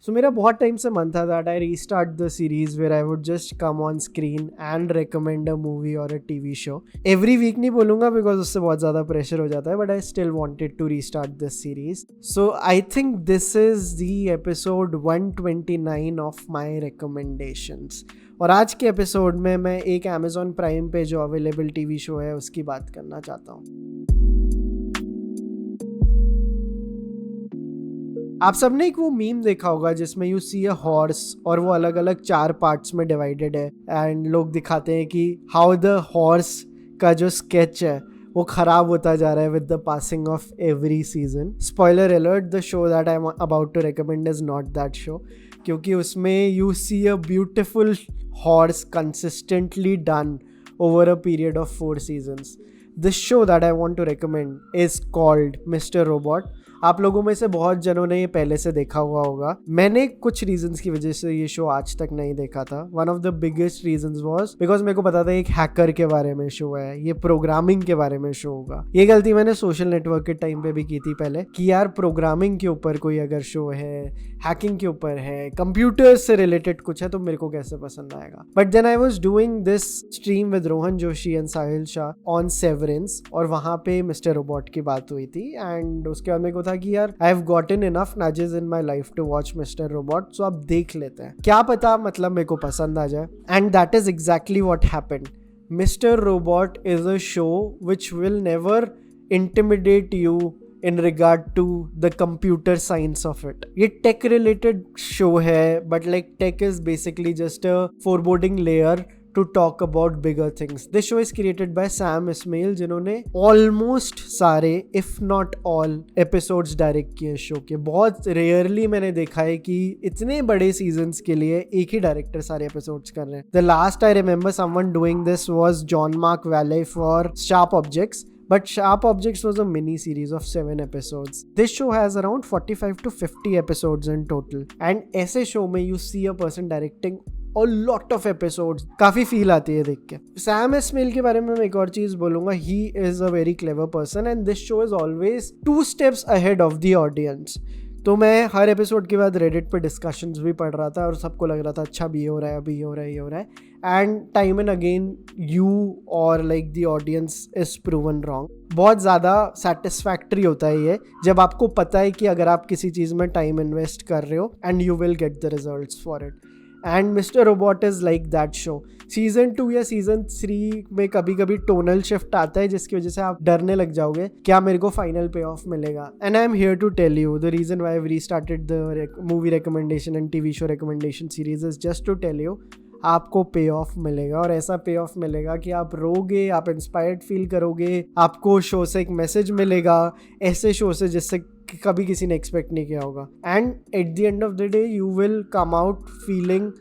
सो मेरा बहुत टाइम से मन था that I restart the series where I would just come on screen and recommend a movie और a TV show. Every week नहीं बोलूंगा बिकॉज उससे बहुत ज़्यादा प्रेशर हो जाता है, but I still wanted to restart this series. So I think this is the episode 129 of my recommendations. और आज के एपिसोड में मैं एक Amazon प्राइम पे जो अवेलेबल टीवी शो है उसकी बात करना चाहता हूँ. आप सबने एक वो मीम देखा होगा जिसमें यू सी अ हॉर्स और वो अलग अलग 4 पार्ट्स में डिवाइडेड है एंड लोग दिखाते हैं कि हाउ द हॉर्स का जो स्केच है वो खराब होता जा रहा है with the passing of every season. Spoiler alert, the show that I am about to recommend is not that show, क्योंकि उसमें you see a beautiful horse consistently done over a period of 4 seasons. This show that I want to recommend is called Mr. Robot. आप लोगों में से बहुत जनों ने ये पहले से देखा हुआ होगा. मैंने कुछ रीजंस की वजह से ये शो आज तक नहीं देखा था. One of the biggest reasons was because मेरे को पता था एक हैकर के बारे में शो है, ये प्रोग्रामिंग के बारे में शो होगा. ये गलती मैंने सोशल नेटवर्क के टाइम पे भी की थी पहले कि यार प्रोग्रामिंग के ऊपर कोई अगर शो है, हैकिंग के ऊपर है, कंप्यूटर से रिलेटेड कुछ है तो मेरे को कैसे पसंद आएगा. But then I was doing this stream with Rohan Joshi and Sahil Shah on severance और वहां पे मिस्टर रोबोट की बात हुई थी. एंड उसके बाद मेरे को था कि यार I have gotten enough nudges in my life to watch Mister Robot, so अब देख लेते हैं, क्या पता मतलब मेरे को पसंद आ जाए. And that is exactly what happened. Mister robot is a show which will never intimidate you in regard to the computer science of it. ये tech related show है, but like tech is basically just a foreboding layer to talk about bigger things. This show is created by Sam Esmail, जिन्होंने almost सारे if not all episodes direct किए show के. बहुत rarely मैंने देखा है कि इतने बड़े seasons के लिए एक ही डायरेक्टर सारे episodes कर रहे हैं. The last I remember someone doing this was John Mark Valley for Sharp Objects. But Sharp Objects was a mini series of 7 episodes. This show has around 45 to 50 episodes in total. And ऐसे show में you see a person directing a lot of episodes. काफी feel आती है देख के. Sam Esmail के बारे में मैं एक और चीज बोलूंगा. He is a very clever person and this show is always 2 steps ahead of the audience. तो मैं हर एपिसोड के बाद रेडिट पे डिस्कशंस भी पढ़ रहा था और सबको लग रहा था अच्छा भी हो रहा है, अभी ये हो रहा है, ये हो रहा है. And time and again you और like the audience is proven wrong. बहुत ज़्यादा सेटिस्फैक्ट्री होता है ये जब आपको पता है कि अगर आप किसी चीज़ में टाइम इन्वेस्ट कर रहे हो and you will get the results for it. And mister robot is like that show. Season 2 या सीजन 3 में कभी कभी टोनल शिफ्ट आता है जिसकी वजह से आप डरने लग जाओगे क्या मेरे को फाइनल पे ऑफ मिलेगा. And I am here to tell you the reason why I restarted the movie recommendation and TV show recommendation series is just to tell you आपको पे ऑफ मिलेगा. और ऐसा पे ऑफ मिलेगा कि आप रोगे, आप इंस्पायर्ड फील करोगे, आपको शो से एक मैसेज मिलेगा, ऐसे शो से जिससे कभी किसी ने एक्सपेक्ट नहीं किया होगा. And at the end of the day you will come out feeling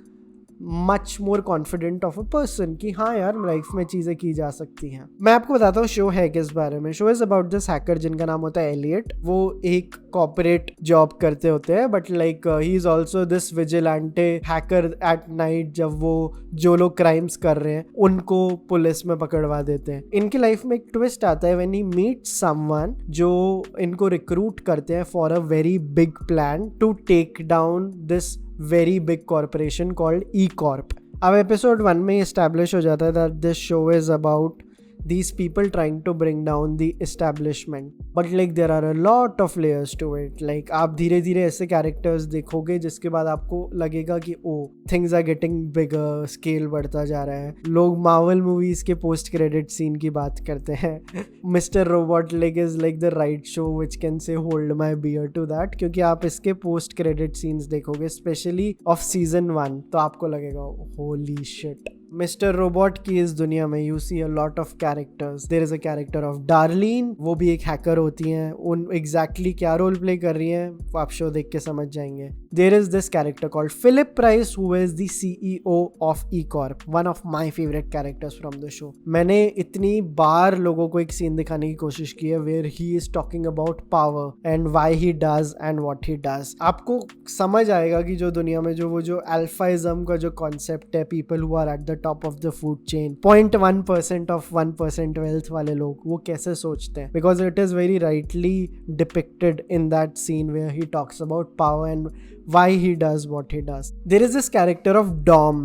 much more confident of a person कि हाँ यार लाइफ में चीज़ें की जा सकती हैं. मैं आपको बताता हूँ शो है किस बारे में. Show is about this hacker जिनका नाम होता है एलियट. वो एक कॉर्पोरेट जॉब करते होते हैं but like he is also this vigilante hacker at night. जब वो जो लोग क्राइम्स कर रहे हैं उनको पुलिस में पकड़वा देते हैं. इनकी लाइफ में एक ट्विस्ट आता है व्हेन ही मीट्स समवन जो इनको रिक्रूट करते हैं for a very big plan to take down this very big corporation called E-Corp. अब एपिसोड 1 में एस्टैब्लिश हो जाता है that this show is about these people trying to bring down the establishment. But like there are a lot of layers to it. Like आप धीरे धीरे ऐसे characters देखोगे जिसके बाद आपको लगेगा कि oh things are getting bigger, scale बढ़ता जा रहा है. लोग मार्वल मूवीज के पोस्ट क्रेडिट सीन की बात करते हैं. Mr Robot leg is like the right show which can say hold my beer to that, क्योंकि आप इसके पोस्ट क्रेडिट सीन्स देखोगे स्पेशली ऑफ सीजन 1 तो आपको लगेगा होली शिट. मिस्टर रोबोट की इस दुनिया में you see a lot of characters. There is a character of Darlene, वो भी एक हैकर होती हैं. उन एग्जैक्टली क्या रोल प्ले कर रही हैं वो आप शो देख के समझ जाएंगे. There is this character called Philip Price who is the CEO of E-Corp, one of my favourite characters from the show. मैंने इतनी बार लोगों को एक सीन दिखाने की कोशिश की है where he is talking about power and why he does and what he does. आपको समझ आएगा कि जो दुनिया में जो अल्फाइज्म का जो कॉन्सेप्ट है, people who are at the top of the food chain, 0.1% of 1% wealth वाले लोग वो कैसे सोचते हैं, because it is very rightly depicted in that scene where he talks about power and why he does what he does. There is this character of Dom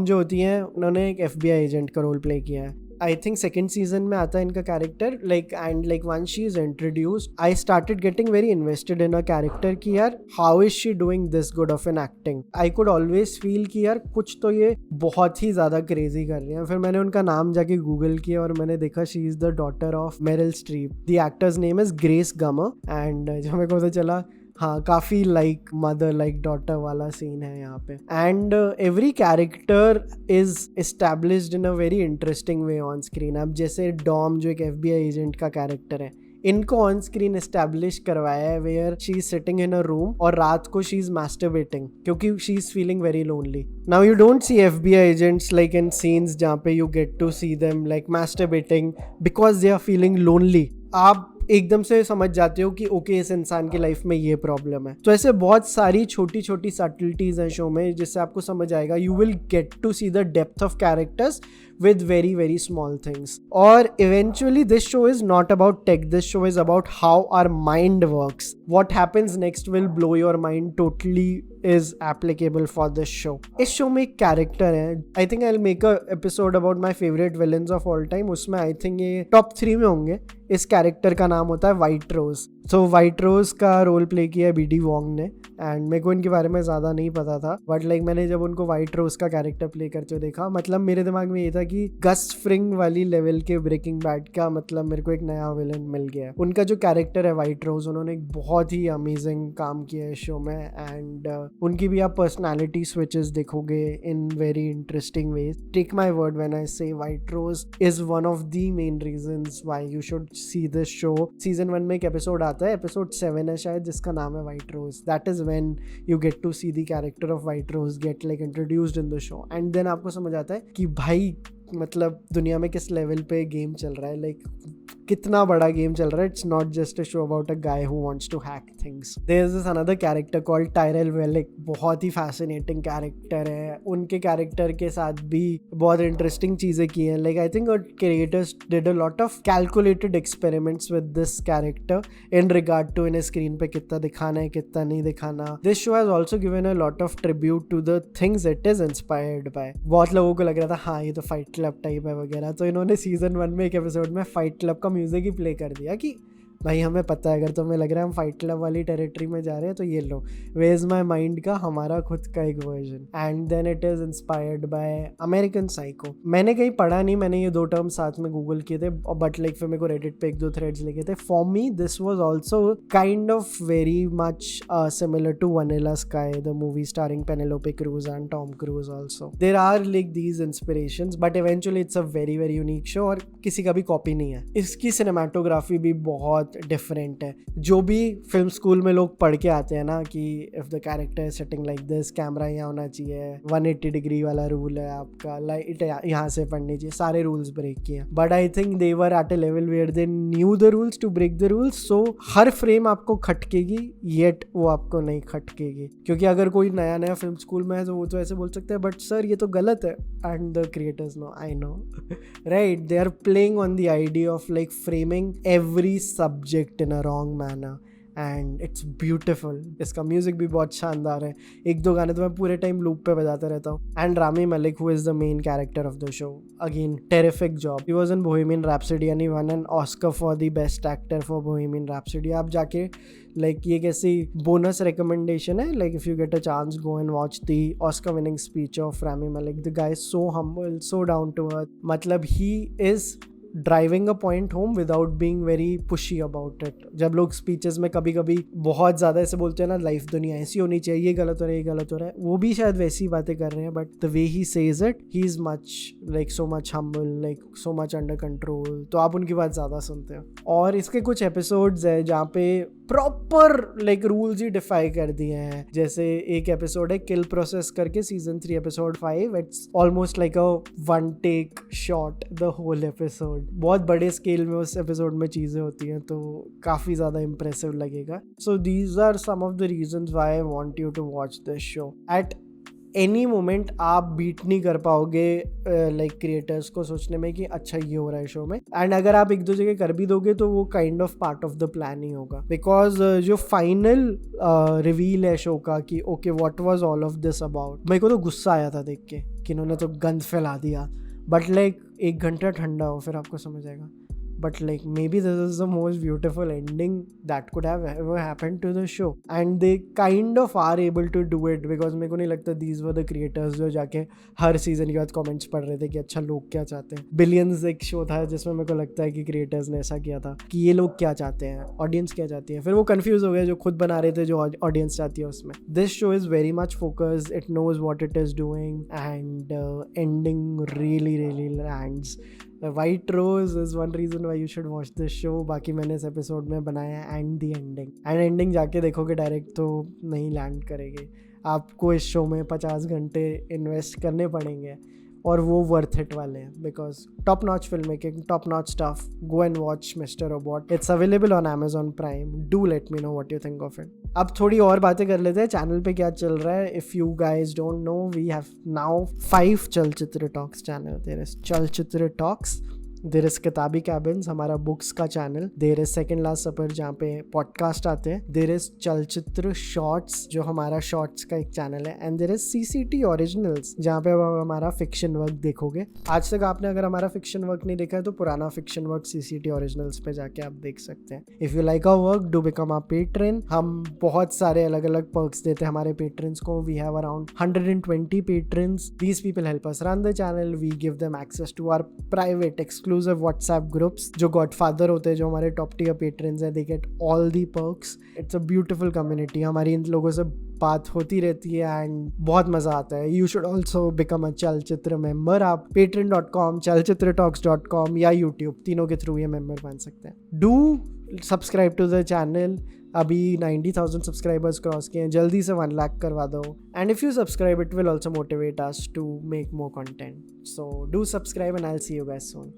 जो होती है, उन्होंने एक FBI एजेंट का रोल प्ले किया है. I think second season में आता है इनका character, like and like one she is introduced I started getting very invested in a character कि यार how is she doing this good of an acting. I could always feel कि यार कुछ तो ये बहुत ही ज्यादा क्रेजी कर रही है. फिर मैंने उनका नाम जाके गूगल किया और मैंने देखा she is the daughter of Meryl Streep. The actor's name is Grace Gummer and जो मेरे को पता चला हाँ काफ़ी लाइक मदर लाइक डॉटर वाला सीन है यहाँ पे. And every character is established in a very interesting way on screen. अब जैसे डॉम जो एक FBI एजेंट का कैरेक्टर है, इनको ऑन स्क्रीन एस्टैब्लिश करवाया है where she is sitting in a room और रात को शी इज मास्टरबेटिंग क्योंकि she is feeling very lonely. Now you don't see FBI agents like in scenes जहाँ पे you get to see them like masturbating because they are feeling lonely. आप एकदम से समझ जाते हो कि ओके इस इंसान की लाइफ में ये प्रॉब्लम है. तो ऐसे बहुत सारी छोटी छोटी सटलिटीज हैं शो में जिससे आपको समझ आएगा. You will get to see the depth of characters with very very small things. Or eventually this show is not about tech, this show is about how our mind works. What happens next will blow your mind totally is applicable for this show. इस show में एक character है, I think I'll make a episode about my favorite villains of all time. उसमें I think ये top 3 में होंगे. इस character का नाम होता है व्हाइट रोज. सो व्हाइट रोज का रोल प्ले किया है BD वॉन्ग ने एंड मेरे को इनके बारे में ज़्यादा नहीं पता था बट लाइक मैंने जब उनको व्हाइट रोज का कैरेक्टर प्ले करते देखा मतलब मेरे दिमाग में ये था कि गस फ्रिंग वाली लेवल के ब्रेकिंग बैड का मतलब मेरे को एक नया विलन मिल गया है. उनका जो कैरेक्टर है व्हाइट रोज, उन्होंने एक बहुत ही अमेजिंग काम किया है शो में एंड उनकी भी आप पर्सनैलिटी स्विचेस देखोगे in very interesting ways. Take my word when I say White Rose is one of the main reasons why you should see this show. Season 1 में एक एपिसोड आता है, एपिसोड 7 है शायद, जिसका नाम है White Rose. That is when you get to see the character of White Rose get like introduced in the show and then आपको समझ आता है कि भाई मतलब दुनिया में किस लेवल पे गेम चल रहा है, लाइक कितना बड़ा गेम चल रहा है. It's not just a show about a guy who wants to hack things. There is this another character called Tyrell Wellick. बहुत ही फैसिनेटिंग कैरेक्टर है. उनके कैरेक्टर के साथ भी बहुत इंटरेस्टिंग चीज़ें की हैं. Like I think creators did a lot of calculated experiments with this character in regard to इन्हें स्क्रीन पे कितना दिखाना है कितना नहीं दिखाना. This show has also given a lot of tribute to the things it is inspired by. बहुत लोगों को लग रहा था हाँ ये तो फाइट क्लब टाइप है वगैरह, तो इन्होंने सीजन 1 में एक एपिसोड में फाइट क्लब का म्यूजिक ही प्ले कर दिया कि भाई हमें पता है अगर तुम्हें लग रहा है हम फाइट क्लब वाली टेरिटरी में जा रहे हैं तो ये लो वेयर इज माई माइंड का हमारा खुद का एक version. And then it is inspired by American Psycho. मैंने कहीं पढ़ा नहीं, मैंने ये 2 टर्म साथ में गूगल किए थे बट लाइक फिर मेरे को रेडिट पे 1-2 थ्रेड्स लिखे थे. For me this was also kind of very much similar to Vanilla Sky, the movie starring Penelope Cruz and Tom Cruise also. There are like these inspirations but eventually it's a very very unique show और किसी का भी copy नहीं है. इसकी cinematography भी बहुत different है. जो भी फिल्म स्कूल में लोग पढ़ के आते हैं ना कि if the character is sitting like this camera यहाँ होना चाहिए, 180 डिग्री वाला रूल है आपका, लाइट यहाँ से पढ़नी चाहिए, सारे रूल्स ब्रेक किए. But I think they were at a level where they knew the rules to break the rules. So हर फ्रेम आपको खटकेगी येट वो आपको नहीं खटकेगी. क्योंकि अगर कोई नया नया फिल्म स्कूल में है तो वो तो ऐसे बोल सकते हैं बट सर ये तो गलत है. And the creators know, I know right, they are playing on the idea of like framing every subject in a wrong manner and it's beautiful. इसका म्यूजिक भी बहुत शानदार है. 1-2 गाने तो मैं पूरे टाइम लूप पे बजाते रहता हूँ. And Rami Malik who is the main character of the show, again terrific job. He was in Bohemian Rhapsody and he won an Oscar for the best actor for Bohemian Rhapsody. आप जाके like ये कैसी bonus recommendation है, like if you get a chance go and watch the Oscar winning speech of Rami Malek. The guy is so humble, so down to earth. मतलब he is driving a point home without being very pushy about it. जब लोग speeches में कभी कभी बहुत ज़्यादा ऐसे बोलते हैं ना लाइफ दुनिया ऐसी होनी चाहिए, ये गलत हो रहा है, ये गलत हो रहा है, वो भी शायद वैसी बातें कर रहे हैं but the way he says it he is much like so much humble, like so much under control. तो आप उनकी बात ज़्यादा सुनते हैं. और इसके कुछ एपिसोड्स है जहाँ पे प्रॉपर लाइक रूल्स ही डिफाई कर दिए हैं. जैसे एक एपिसोड है किल प्रोसेस करके, season 3 episode 5. It's almost like a 1 take shot the whole episode. बहुत बड़े स्केल में उस एपिसोड में चीज़ें होती हैं तो काफ़ी ज़्यादा इंप्रेसिव लगेगा. So these are some of the reasons why I want you to watch this show. At any moment आप बीट नहीं कर पाओगे लाइक क्रिएटर्स को सोचने में कि अच्छा ये हो रहा है शो में, एंड अगर आप एक दो जगह कर भी दोगे तो वो kind of part of the plan ही होगा, बिकॉज जो फाइनल रिवील है शो का कि okay what was all of this about, मेरे को तो गुस्सा आया था देख के कि इन्होंने तो गंद फैला दिया, बट लाइक 1 घंटा ठंडा हो फिर आपको समझ आएगा. But like maybe this is the most beautiful ending that could have ever happened to the show, and they kind of are able to do it because मेरे को नहीं लगता these were the creators जो जाके हर season के बाद comments पढ़ रहे थे कि अच्छा लोग क्या चाहते हैं. बिलियंस एक शो था जिसमें मेरे को लगता है कि क्रिएटर्स ने ऐसा किया था कि ये लोग क्या चाहते हैं, ऑडियंस क्या चाहती है, फिर वो कंफ्यूज हो गए जो खुद बना रहे थे जो ऑडियंस चाहती है उसमें. This show is very much focused, it knows what it is doing, and ending really really lands. White Rose is one reason why you should watch this show. बाकी मैंने इस एपिसोड में बनाया and the ending, and ending जाके देखोगे direct तो नहीं land करेगी. आपको इस शो में 50 घंटे इन्वेस्ट करने पड़ेंगे और वो वर्थ इट वाले हैं because top notch film making, top notch stuff. Go and watch Mister robot. It's available on Amazon Prime. Do let me know what you think of it. अब थोड़ी और बातें कर लेते हैं चैनल पे क्या चल रहा है. If you guys don't know, we have now 5 Chalchitra Talks channel. There is Chalchitra Talks, there is Kitabi Cabins, हमारा बुक्स का channel. There is Second Last Supper जहाँ पे पॉडकास्ट आते हैं. देयर इज चलचित्र शॉर्ट्स जो हमारा शॉर्ट्स का एक चैनल है. And there is CCT originals जहाँ पे आप हमारा फिक्शन वर्क देखोगे. आज तक आपने अगर हमारा फिक्शन वर्क नहीं देखा है तो पुराना फिक्शन वर्क CCT ओरिजिनल्स पे जाके आप देख सकते हैं. If you like our work, do become our patron. हम बहुत सारे अलग अलग पर्क्स देते हैं हमारे पेट्रन्स को. We have around 120 patrons. These people help us run the channel. We give them access to our private exclusive WhatsApp groups. जो गॉडफादर होते हैं, जो हमारे टॉप टियर पेट्रन्स हैं, they get all the perks. It's a beautiful community. हमारी इन लोगों से बात होती रहती है एंड बहुत मजा आता है. You should also become a चलचित्र मेंबर. आप patreon.com, chalchitratalks.com या YouTube तीनों के थ्रू ये मेंबर बन सकते हैं. Do subscribe to the channel. अभी 90,000 सब्सक्राइबर्स क्रॉस किए हैं. जल्दी से 1 लाख करवा दो. And if you subscribe it will also motivate us to make more content. So do subscribe and I will see you guys soon.